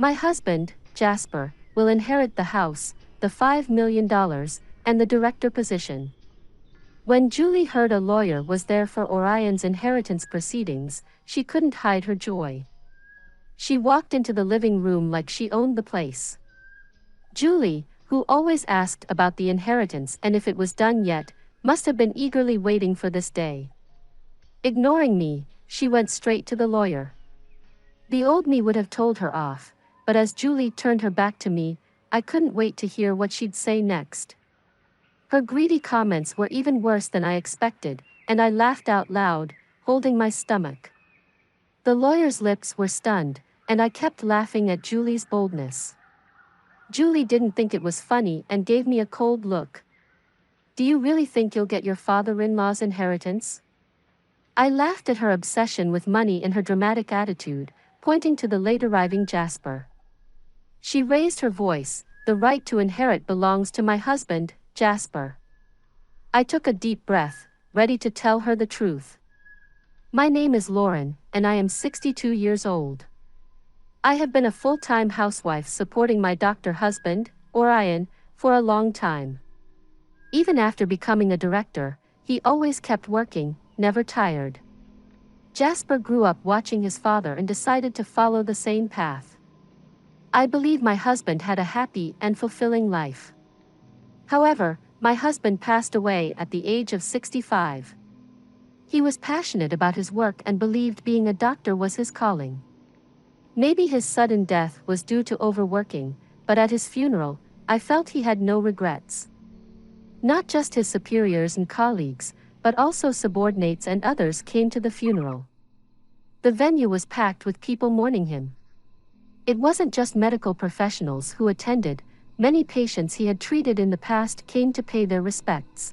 My husband, Jasper, will inherit the house, the $5 million, and the director position. When Julie heard a lawyer was there for Orion's inheritance proceedings, she couldn't hide her joy. She walked into the living room like she owned the place. Julie, who always asked about the inheritance and if it was done yet, must have been eagerly waiting for this day. Ignoring me, she went straight to the lawyer. The old me would have told her off, but as Julie turned her back to me, I couldn't wait to hear what she'd say next. Her greedy comments were even worse than I expected, and I laughed out loud, holding my stomach. The lawyer's lips were stunned, and I kept laughing at Julie's boldness. Julie didn't think it was funny and gave me a cold look. Do you really think you'll get your father-in-law's inheritance? I laughed at her obsession with money and her dramatic attitude, pointing to the late-arriving Jasper. She raised her voice, the right to inherit belongs to my husband, Jasper. I took a deep breath, ready to tell her the truth. My name is Lauren, and I am 62 years old. I have been a full-time housewife supporting my doctor husband, Orion, for a long time. Even after becoming a director, he always kept working, never tired. Jasper grew up watching his father and decided to follow the same path. I believe my husband had a happy and fulfilling life. However, my husband passed away at the age of 65. He was passionate about his work and believed being a doctor was his calling. Maybe his sudden death was due to overworking, but at his funeral, I felt he had no regrets. Not just his superiors and colleagues, but also subordinates and others came to the funeral. The venue was packed with people mourning him. It wasn't just medical professionals who attended, many patients he had treated in the past came to pay their respects.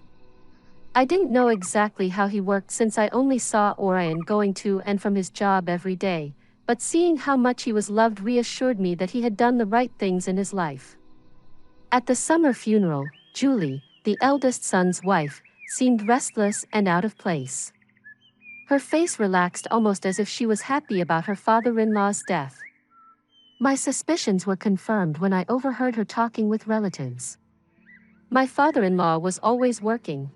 I didn't know exactly how he worked since I only saw Orion going to and from his job every day, but seeing how much he was loved reassured me that he had done the right things in his life. At the summer funeral, Julie, the eldest son's wife, seemed restless and out of place. Her face relaxed almost as if she was happy about her father-in-law's death. My suspicions were confirmed when I overheard her talking with relatives. My father-in-law was always working.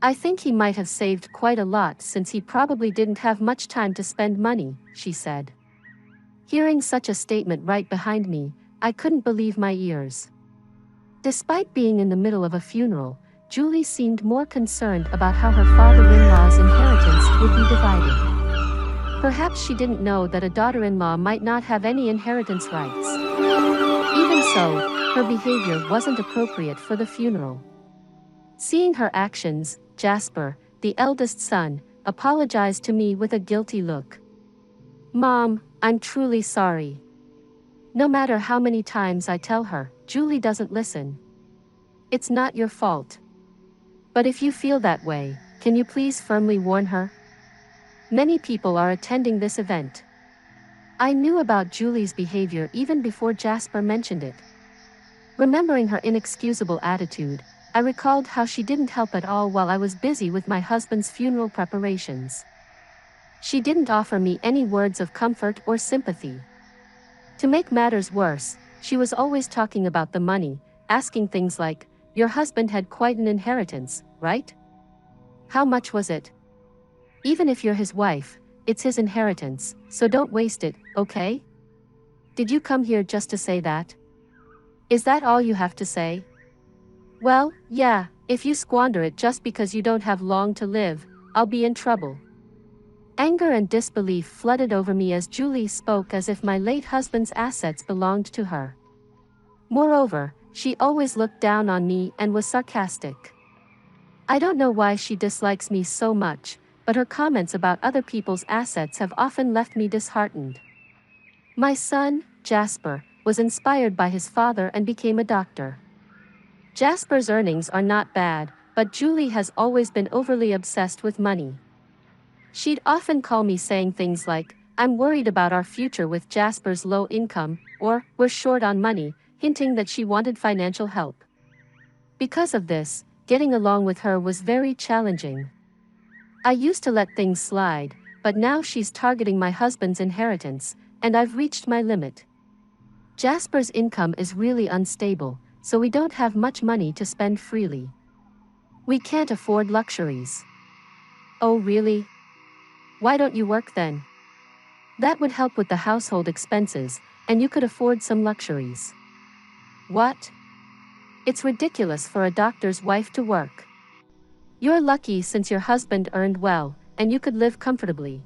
I think he might have saved quite a lot since he probably didn't have much time to spend money, she said. Hearing such a statement right behind me, I couldn't believe my ears. Despite being in the middle of a funeral, Julie seemed more concerned about how her father-in-law's inheritance would be divided. Perhaps she didn't know that a daughter-in-law might not have any inheritance rights. Even so, her behavior wasn't appropriate for the funeral. Seeing her actions, Jasper, the eldest son, apologized to me with a guilty look. Mom, I'm truly sorry. No matter how many times I tell her, Julie doesn't listen. It's not your fault. But if you feel that way, can you please firmly warn her? Many people are attending this event. I knew about Julie's behavior even before Jasper mentioned it. Remembering her inexcusable attitude, I recalled how she didn't help at all while I was busy with my husband's funeral preparations. She didn't offer me any words of comfort or sympathy. To make matters worse, she was always talking about the money, asking things like, "Your husband had quite an inheritance, right? How much was it? Even if you're his wife, it's his inheritance, so don't waste it, okay? Did you come here just to say that? Is that all you have to say? Well, yeah, if you squander it just because you don't have long to live, I'll be in trouble." Anger and disbelief flooded over me as Julie spoke as if my late husband's assets belonged to her. Moreover, she always looked down on me and was sarcastic. I don't know why she dislikes me so much, but her comments about other people's assets have often left me disheartened. My son, Jasper, was inspired by his father and became a doctor. Jasper's earnings are not bad, but Julie has always been overly obsessed with money. She'd often call me saying things like, "I'm worried about our future with Jasper's low income," or, "We're short on money," hinting that she wanted financial help. Because of this, getting along with her was very challenging. I used to let things slide, but now she's targeting my husband's inheritance, and I've reached my limit. Jasper's income is really unstable, so we don't have much money to spend freely. We can't afford luxuries. Oh, really? Why don't you work then? That would help with the household expenses, and you could afford some luxuries. What? It's ridiculous for a doctor's wife to work. You're lucky since your husband earned well, and you could live comfortably.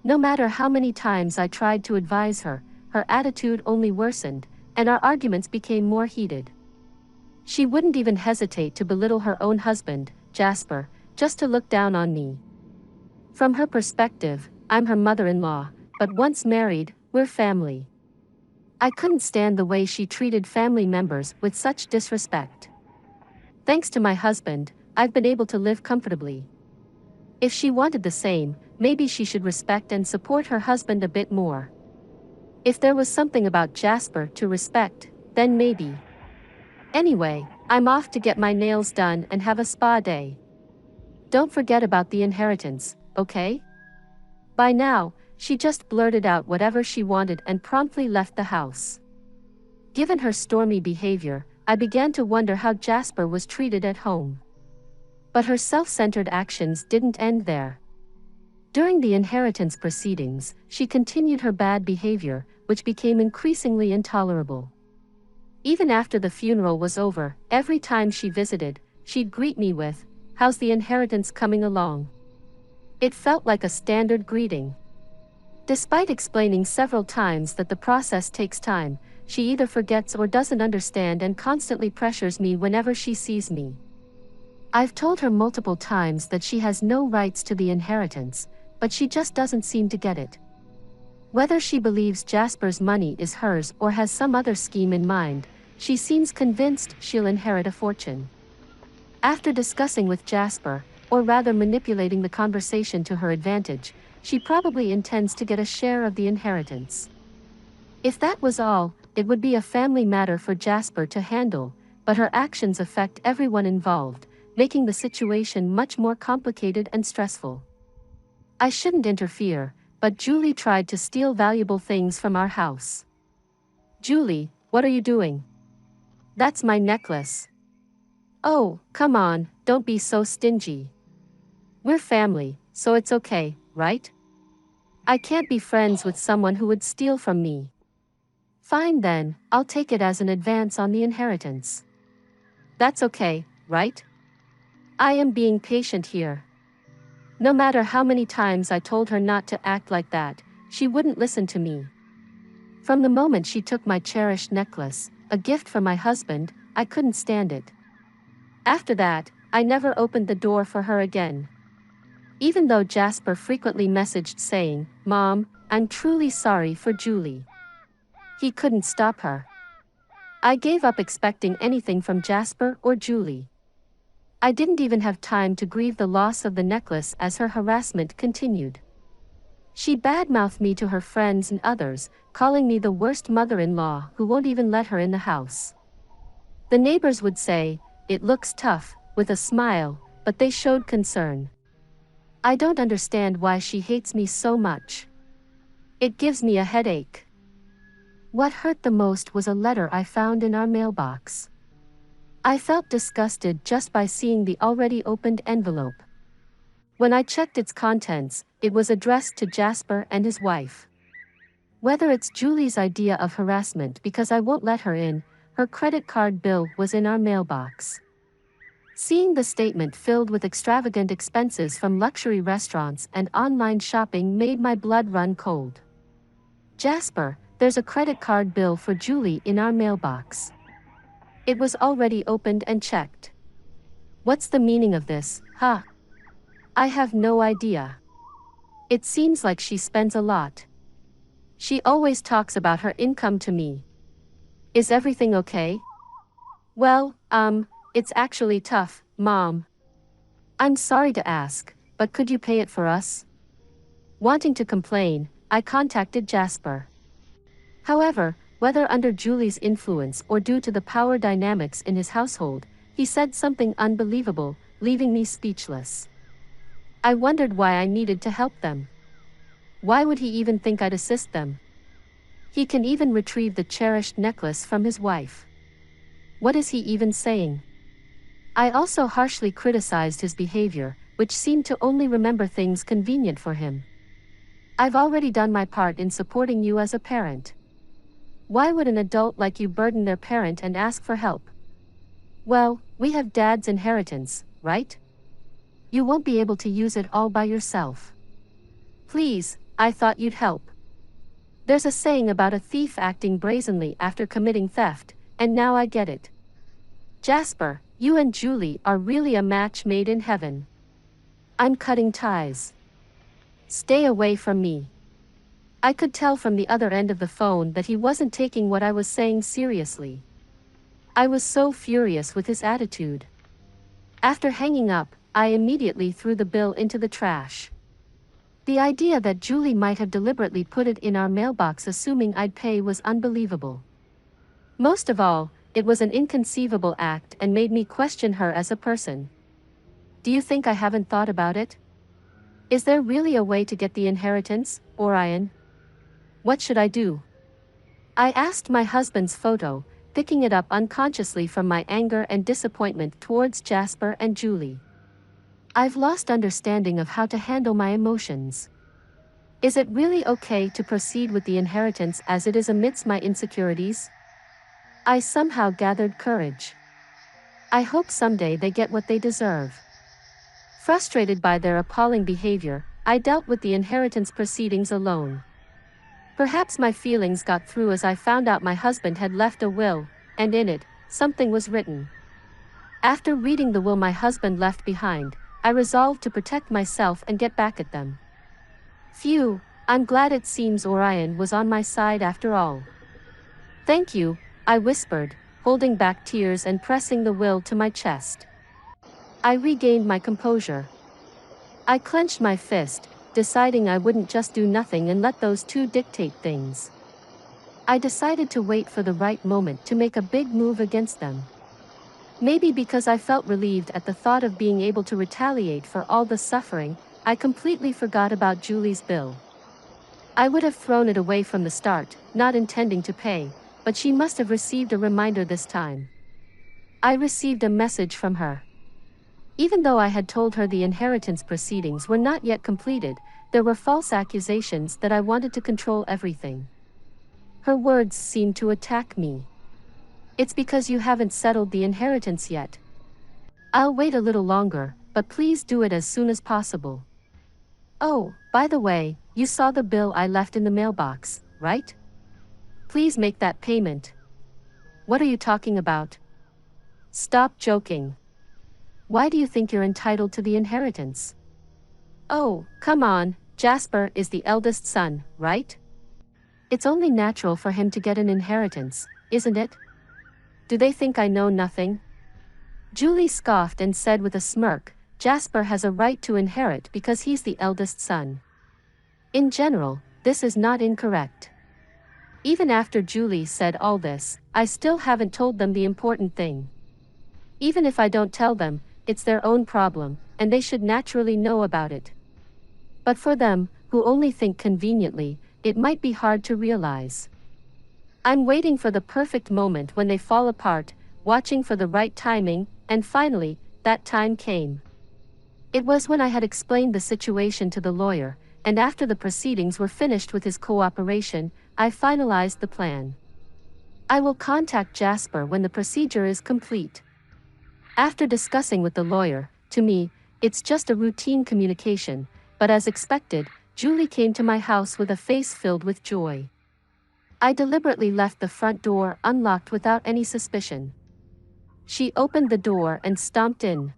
No matter how many times I tried to advise her, her attitude only worsened, and our arguments became more heated. She wouldn't even hesitate to belittle her own husband, Jasper, just to look down on me. From her perspective, I'm her mother-in-law, but once married, we're family. I couldn't stand the way she treated family members with such disrespect. Thanks to my husband, I've been able to live comfortably. If she wanted the same, maybe she should respect and support her husband a bit more. If there was something about Jasper to respect, then maybe. Anyway, I'm off to get my nails done and have a spa day. Don't forget about the inheritance, okay? By now, she just blurted out whatever she wanted and promptly left the house. Given her stormy behavior, I began to wonder how Jasper was treated at home. But her self-centered actions didn't end there. During the inheritance proceedings, she continued her bad behavior, which became increasingly intolerable. Even after the funeral was over, every time she visited, she'd greet me with, "How's the inheritance coming along?" It felt like a standard greeting. Despite explaining several times that the process takes time, she either forgets or doesn't understand and constantly pressures me whenever she sees me. I've told her multiple times that she has no rights to the inheritance, but she just doesn't seem to get it. Whether she believes Jasper's money is hers or has some other scheme in mind, she seems convinced she'll inherit a fortune. After discussing with Jasper, or rather manipulating the conversation to her advantage, she probably intends to get a share of the inheritance. If that was all, it would be a family matter for Jasper to handle, but her actions affect everyone involved, making the situation much more complicated and stressful. I shouldn't interfere, but Julie tried to steal valuable things from our house. Julie, what are you doing? That's my necklace. Oh, come on, don't be so stingy. We're family, so it's okay, right? I can't be friends with someone who would steal from me. Fine then, I'll take it as an advance on the inheritance. That's okay, right? I am being patient here. No matter how many times I told her not to act like that, she wouldn't listen to me. From the moment she took my cherished necklace, a gift from my husband, I couldn't stand it. After that, I never opened the door for her again. Even though Jasper frequently messaged saying, "Mom, I'm truly sorry for Julie." He couldn't stop her. I gave up expecting anything from Jasper or Julie. I didn't even have time to grieve the loss of the necklace as her harassment continued. She badmouthed me to her friends and others, calling me the worst mother-in-law who won't even let her in the house. The neighbors would say, "It looks tough," with a smile, but they showed concern. I don't understand why she hates me so much. It gives me a headache. What hurt the most was a letter I found in our mailbox. I felt disgusted just by seeing the already opened envelope. When I checked its contents, it was addressed to Jasper and his wife. Whether it's Julie's idea of harassment because I won't let her in, her credit card bill was in our mailbox. Seeing the statement filled with extravagant expenses from luxury restaurants and online shopping made my blood run cold. "Jasper, there's a credit card bill for Julie in our mailbox. It was already opened and checked. What's the meaning of this, huh?" "I have no idea. It seems like she spends a lot. She always talks about her income to me. Is everything okay?" "Well, it's actually tough, Mom. I'm sorry to ask, but could you pay it for us?" Wanting to complain, I contacted Jasper. However, whether under Julie's influence or due to the power dynamics in his household, he said something unbelievable, leaving me speechless. I wondered why I needed to help them. Why would he even think I'd assist them? He can even retrieve the cherished necklace from his wife. What is he even saying? I also harshly criticized his behavior, which seemed to only remember things convenient for him. I've already done my part in supporting you as a parent. Why would an adult like you burden their parent and ask for help? Well, we have Dad's inheritance, right? You won't be able to use it all by yourself. Please, I thought you'd help. There's a saying about a thief acting brazenly after committing theft, and now I get it. Jasper, you and Julie are really a match made in heaven. I'm cutting ties. Stay away from me. I could tell from the other end of the phone that he wasn't taking what I was saying seriously. I was so furious with his attitude. After hanging up, I immediately threw the bill into the trash. The idea that Julie might have deliberately put it in our mailbox assuming I'd pay was unbelievable. Most of all, it was an inconceivable act and made me question her as a person. Do you think I haven't thought about it? Is there really a way to get the inheritance, Orion? What should I do? I asked my husband's photo, picking it up unconsciously from my anger and disappointment towards Jasper and Julie. I've lost understanding of how to handle my emotions. Is it really okay to proceed with the inheritance as it is amidst my insecurities? I somehow gathered courage. I hope someday they get what they deserve. Frustrated by their appalling behavior, I dealt with the inheritance proceedings alone. Perhaps my feelings got through as I found out my husband had left a will, and in it, something was written. After reading the will my husband left behind, I resolved to protect myself and get back at them. Phew, I'm glad it seems Orion was on my side after all. Thank you, I whispered, holding back tears and pressing the will to my chest. I regained my composure. I clenched my fist, deciding I wouldn't just do nothing and let those two dictate things. I decided to wait for the right moment to make a big move against them. Maybe because I felt relieved at the thought of being able to retaliate for all the suffering, I completely forgot about Julie's bill. I would have thrown it away from the start, not intending to pay, but she must have received a reminder this time. I received a message from her. Even though I had told her the inheritance proceedings were not yet completed, there were false accusations that I wanted to control everything. Her words seemed to attack me. It's because you haven't settled the inheritance yet. I'll wait a little longer, but please do it as soon as possible. Oh, by the way, you saw the bill I left in the mailbox, right? Please make that payment. What are you talking about? Stop joking. Why do you think you're entitled to the inheritance? Oh, come on, Jasper is the eldest son, right? It's only natural for him to get an inheritance, isn't it? Do they think I know nothing? Julie scoffed and said with a smirk, Jasper has a right to inherit because he's the eldest son. In general, this is not incorrect. Even after Julie said all this, I still haven't told them the important thing. Even if I don't tell them, it's their own problem, and they should naturally know about it. But for them, who only think conveniently, it might be hard to realize. I'm waiting for the perfect moment when they fall apart, watching for the right timing, and finally, that time came. It was when I had explained the situation to the lawyer, and after the proceedings were finished with his cooperation, I finalized the plan. I will contact Jasper when the procedure is complete. After discussing with the lawyer, to me, it's just a routine communication, but as expected, Julie came to my house with a face filled with joy. I deliberately left the front door unlocked without any suspicion. She opened the door and stomped in.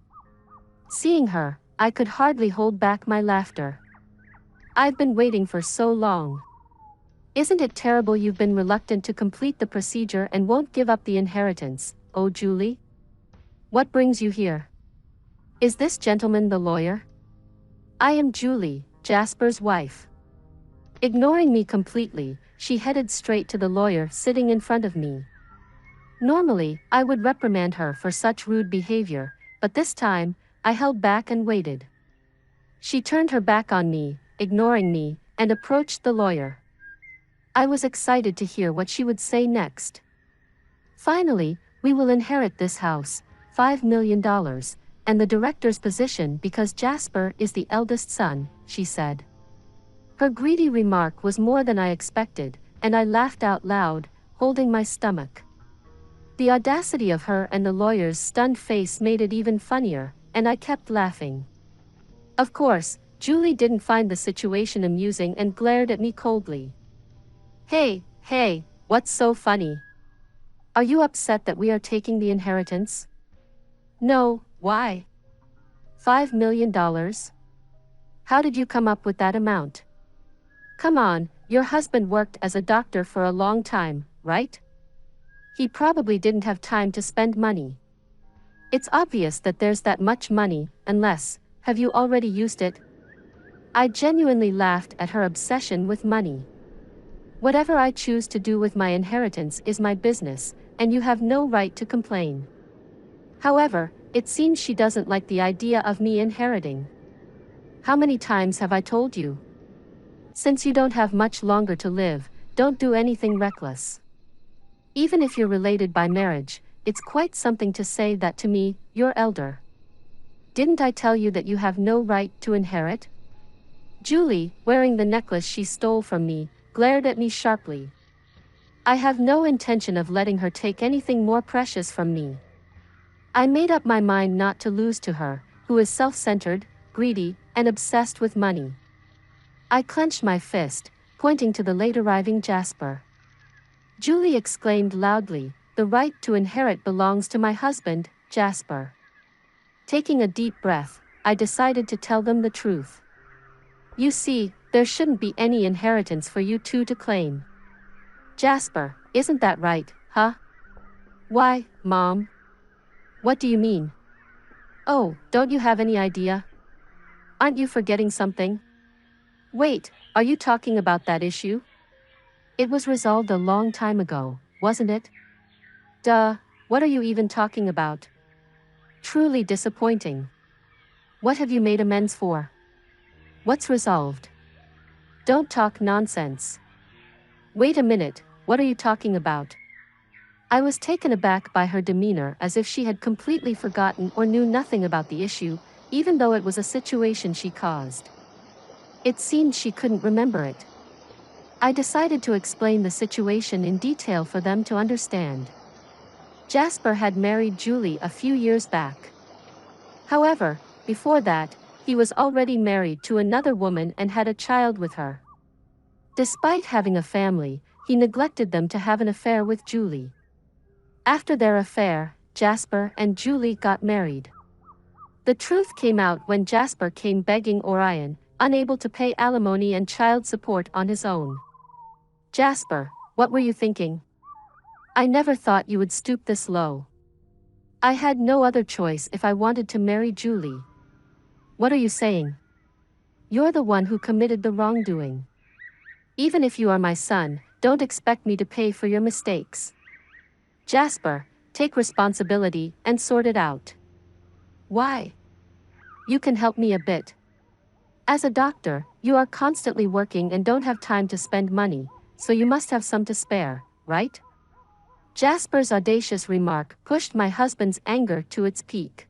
Seeing her, I could hardly hold back my laughter. I've been waiting for so long. Isn't it terrible you've been reluctant to complete the procedure and won't give up the inheritance, oh Julie? What brings you here? Is this gentleman the lawyer? I am Julie, Jasper's wife. Ignoring me completely, she headed straight to the lawyer sitting in front of me. Normally, I would reprimand her for such rude behavior, but this time, I held back and waited. She turned her back on me, ignoring me, and approached the lawyer. I was excited to hear what she would say next. Finally, we will inherit this house, $5 million, and the director's position because Jasper is the eldest son, she said. Her greedy remark was more than I expected, and I laughed out loud, holding my stomach. The audacity of her and the lawyer's stunned face made it even funnier, and I kept laughing. Of course, Julie didn't find the situation amusing and glared at me coldly. Hey, what's so funny? Are you upset that we are taking the inheritance? No, why? $5 million? How did you come up with that amount? Come on, your husband worked as a doctor for a long time, right? He probably didn't have time to spend money. It's obvious that there's that much money, unless, have you already used it? I genuinely laughed at her obsession with money. Whatever I choose to do with my inheritance is my business, and you have no right to complain. However, it seems she doesn't like the idea of me inheriting. How many times have I told you? Since you don't have much longer to live, don't do anything reckless. Even if you're related by marriage, it's quite something to say that to me, your elder. Didn't I tell you that you have no right to inherit? Julie, wearing the necklace she stole from me, glared at me sharply. I have no intention of letting her take anything more precious from me. I made up my mind not to lose to her, who is self-centered, greedy, and obsessed with money. I clenched my fist, pointing to the late-arriving Jasper. Julie exclaimed loudly, "The right to inherit belongs to my husband, Jasper." Taking a deep breath, I decided to tell them the truth. You see, there shouldn't be any inheritance for you two to claim. Jasper, isn't that right, huh? Why, Mom? What do you mean? Oh, don't you have any idea? Aren't you forgetting something? Wait, are you talking about that issue? It was resolved a long time ago, wasn't it? Duh, what are you even talking about? Truly disappointing. What have you made amends for? What's resolved? Don't talk nonsense. Wait a minute, what are you talking about? I was taken aback by her demeanor, as if she had completely forgotten or knew nothing about the issue, even though it was a situation she caused. It seemed she couldn't remember it. I decided to explain the situation in detail for them to understand. Jasper had married Julie a few years back. However, before that, he was already married to another woman and had a child with her. Despite having a family, he neglected them to have an affair with Julie. After their affair, Jasper and Julie got married. The truth came out when Jasper came begging Orion, unable to pay alimony and child support on his own. Jasper, what were you thinking? I never thought you would stoop this low. I had no other choice if I wanted to marry Julie. What are you saying? You're the one who committed the wrongdoing. Even if you are my son, don't expect me to pay for your mistakes. Jasper, take responsibility and sort it out. Why? You can help me a bit. As a doctor, you are constantly working and don't have time to spend money, so you must have some to spare, right? Jasper's audacious remark pushed my husband's anger to its peak.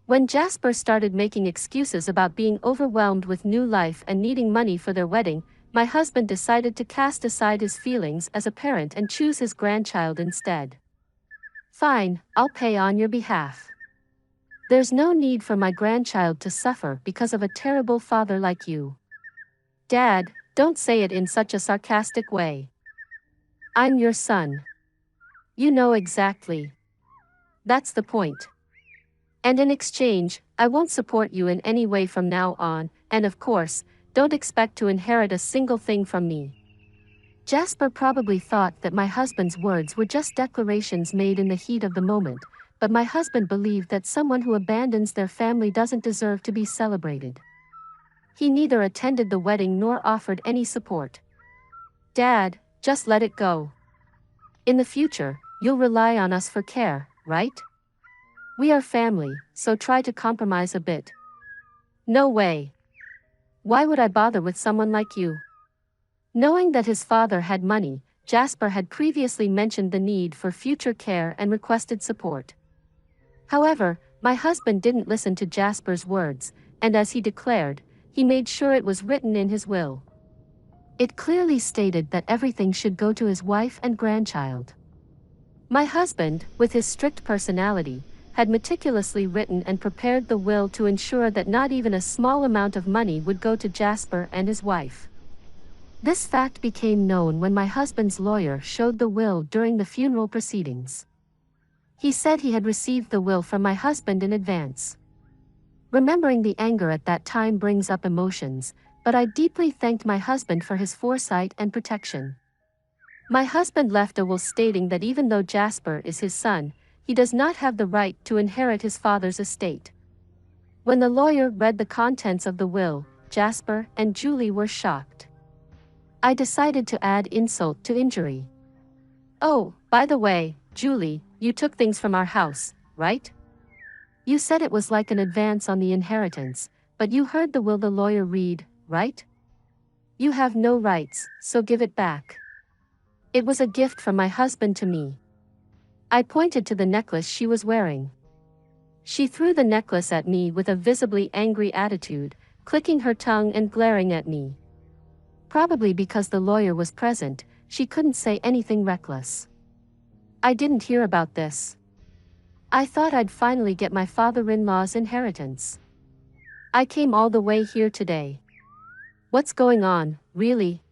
When Jasper started making excuses about being overwhelmed with new life and needing money for their wedding, my husband decided to cast aside his feelings as a parent and choose his grandchild instead. Fine, I'll pay on your behalf. There's no need for my grandchild to suffer because of a terrible father like you. Dad, don't say it in such a sarcastic way. I'm your son. You know exactly. That's the point. And in exchange, I won't support you in any way from now on, and of course, don't expect to inherit a single thing from me. Jasper probably thought that my husband's words were just declarations made in the heat of the moment, but my husband believed that someone who abandons their family doesn't deserve to be celebrated. He neither attended the wedding nor offered any support. Dad, just let it go. In the future, you'll rely on us for care, right? We are family, so try to compromise a bit. No way. Why would I bother with someone like you? Knowing that his father had money, Jasper had previously mentioned the need for future care and requested support. However, my husband didn't listen to Jasper's words, and as he declared, he made sure it was written in his will. It clearly stated that everything should go to his wife and grandchild. My husband, with his strict personality, had meticulously written and prepared the will to ensure that not even a small amount of money would go to Jasper and his wife. This fact became known when my husband's lawyer showed the will during the funeral proceedings. He said he had received the will from my husband in advance. Remembering the anger at that time brings up emotions, but I deeply thanked my husband for his foresight and protection. My husband left a will stating that even though Jasper is his son, he does not have the right to inherit his father's estate. When the lawyer read the contents of the will, Jasper and Julie were shocked. I decided to add insult to injury. "Oh, by the way, Julie, you took things from our house, right? You said it was like an advance on the inheritance, but you heard the will the lawyer read, right? You have no rights, so give it back. It was a gift from my husband to me." I pointed to the necklace she was wearing. She threw the necklace at me with a visibly angry attitude, clicking her tongue and glaring at me. Probably because the lawyer was present, she couldn't say anything reckless. "I didn't hear about this. I thought I'd finally get my father-in-law's inheritance. I came all the way here today. What's going on, really?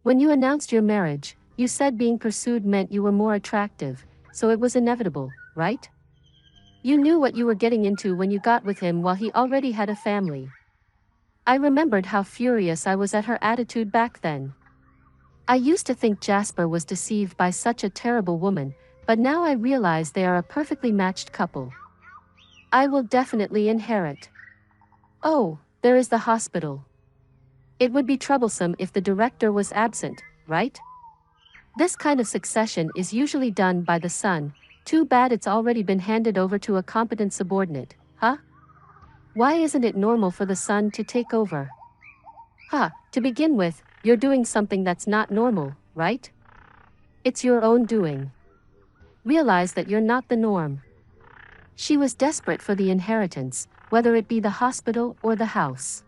When you announced your marriage, you said being pursued meant you were more attractive, so it was inevitable, right? You knew what you were getting into when you got with him while he already had a family." I remembered how furious I was at her attitude back then. I used to think Jasper was deceived by such a terrible woman, but now I realize they are a perfectly matched couple. I will definitely inherit. Oh, there is the hospital. It would be troublesome if the director was absent, right? This kind of succession is usually done by the son. Too bad it's already been handed over to a competent subordinate, huh? Why isn't it normal for the son to take over? To begin with, you're doing something that's not normal, right? It's your own doing. Realize that you're not the norm. She was desperate for the inheritance, whether it be the hospital or the house.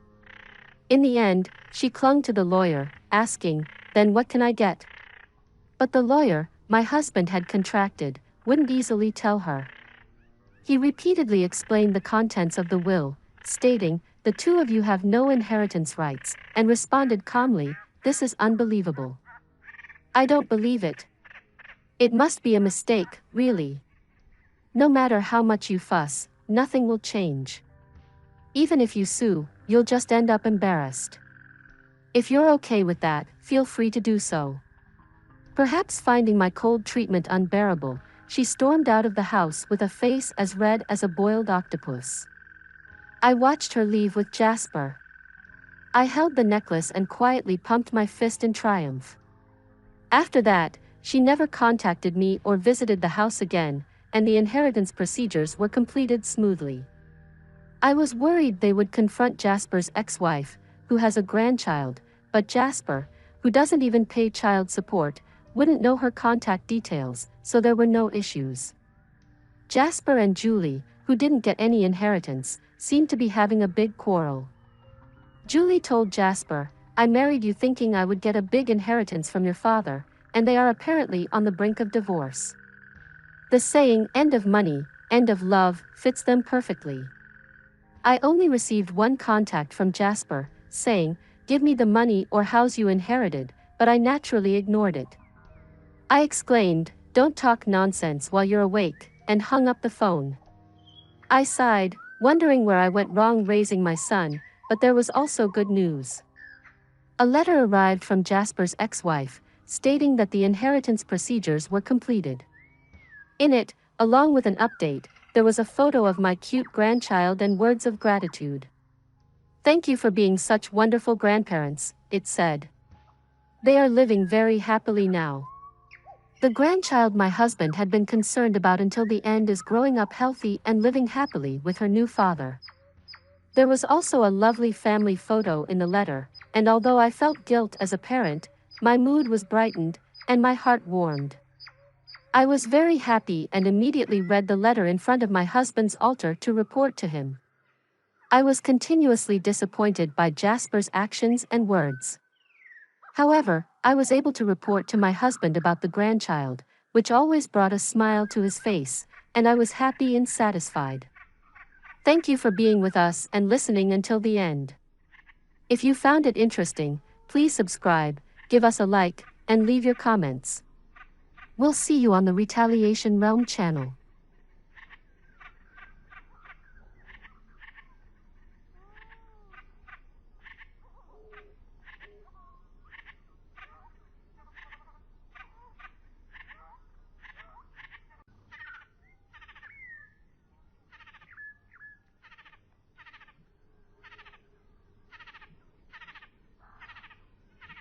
In the end, she clung to the lawyer, asking, "Then what can I get?" But the lawyer, my husband had contracted, wouldn't easily tell her. He repeatedly explained the contents of the will, stating, "The two of you have no inheritance rights," and responded calmly, "This is unbelievable. I don't believe it. It must be a mistake, really. No matter how much you fuss, nothing will change. Even if you sue, you'll just end up embarrassed. If you're okay with that, feel free to do so." Perhaps finding my cold treatment unbearable, she stormed out of the house with a face as red as a boiled octopus. I watched her leave with Jasper. I held the necklace and quietly pumped my fist in triumph. After that, she never contacted me or visited the house again, and the inheritance procedures were completed smoothly. I was worried they would confront Jasper's ex-wife, who has a grandchild, but Jasper, who doesn't even pay child support, wouldn't know her contact details, so there were no issues. Jasper and Julie, who didn't get any inheritance, seemed to be having a big quarrel. Julie told Jasper, "I married you thinking I would get a big inheritance from your father," and they are apparently on the brink of divorce. The saying, "end of money, end of love," fits them perfectly. I only received one contact from Jasper, saying, "Give me the money or house you inherited," but I naturally ignored it. I exclaimed, "Don't talk nonsense while you're awake," and hung up the phone. I sighed, wondering where I went wrong raising my son, but there was also good news. A letter arrived from Jasper's ex-wife, stating that the inheritance procedures were completed. In it, along with an update, there was a photo of my cute grandchild and words of gratitude. "Thank you for being such wonderful grandparents," it said. "They are living very happily now." The grandchild my husband had been concerned about until the end is growing up healthy and living happily with her new father. There was also a lovely family photo in the letter, and although I felt guilt as a parent, my mood was brightened, and my heart warmed. I was very happy and immediately read the letter in front of my husband's altar to report to him. I was continuously disappointed by Jasper's actions and words. However, I was able to report to my husband about the grandchild, which always brought a smile to his face, and I was happy and satisfied. Thank you for being with us and listening until the end. If you found it interesting, please subscribe, give us a like, and leave your comments. We'll see you on the Retaliation Realm channel.